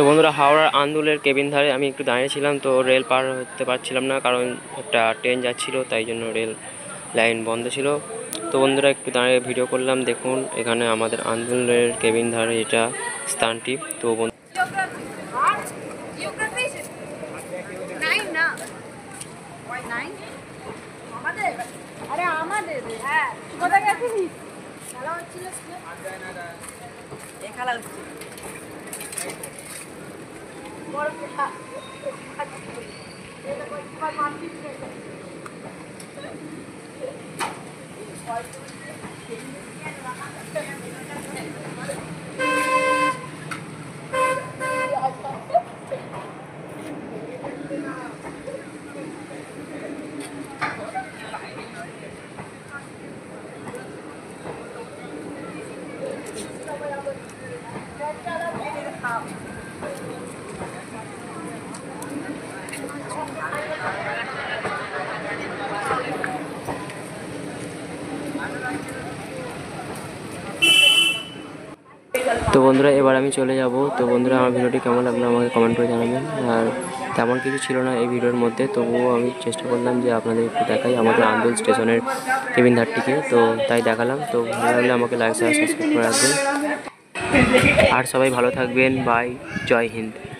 বন্ধুরা, হাওড়ার আন্দুলের কেবিন ধারে আমি একটু দাঁড়িয়েছিলাম, তো রেল পার হতে পারছিলাম না, কারণ একটা ট্রেন যাচ্ছিল, তাই জন্য রেল লাইন বন্ধ ছিল। তো বন্ধুরা একটু দাঁড়িয়ে ভিডিও করলাম। দেখুন এখানে আমাদের আন্দুলের কেবিন ধারে এটা স্থানটি। তো খেলা হচ্ছে তো বন্ধুরা এবার আমি চলে যাব। তো বন্ধুরা আমার ভিডিওটি কেমন লাগলো আমাকে কমেন্ট করে জানাবেন। আর তেমন কিছু ছিল না এই ভিডিওর মধ্যে, তবুও আমি চেষ্টা করলাম যে আপনাদের একটু দেখাই আমাদের আন্দুল স্টেশনের কেবিন ধারটিকে। তো তাই দেখালাম। তো ভালো লাগলে আমাকে লাইক শেয়ার সাবস্ক্রাইব করে রাখবেন। আর সবাই ভালো থাকবেন। বাই। জয় হিন্দ।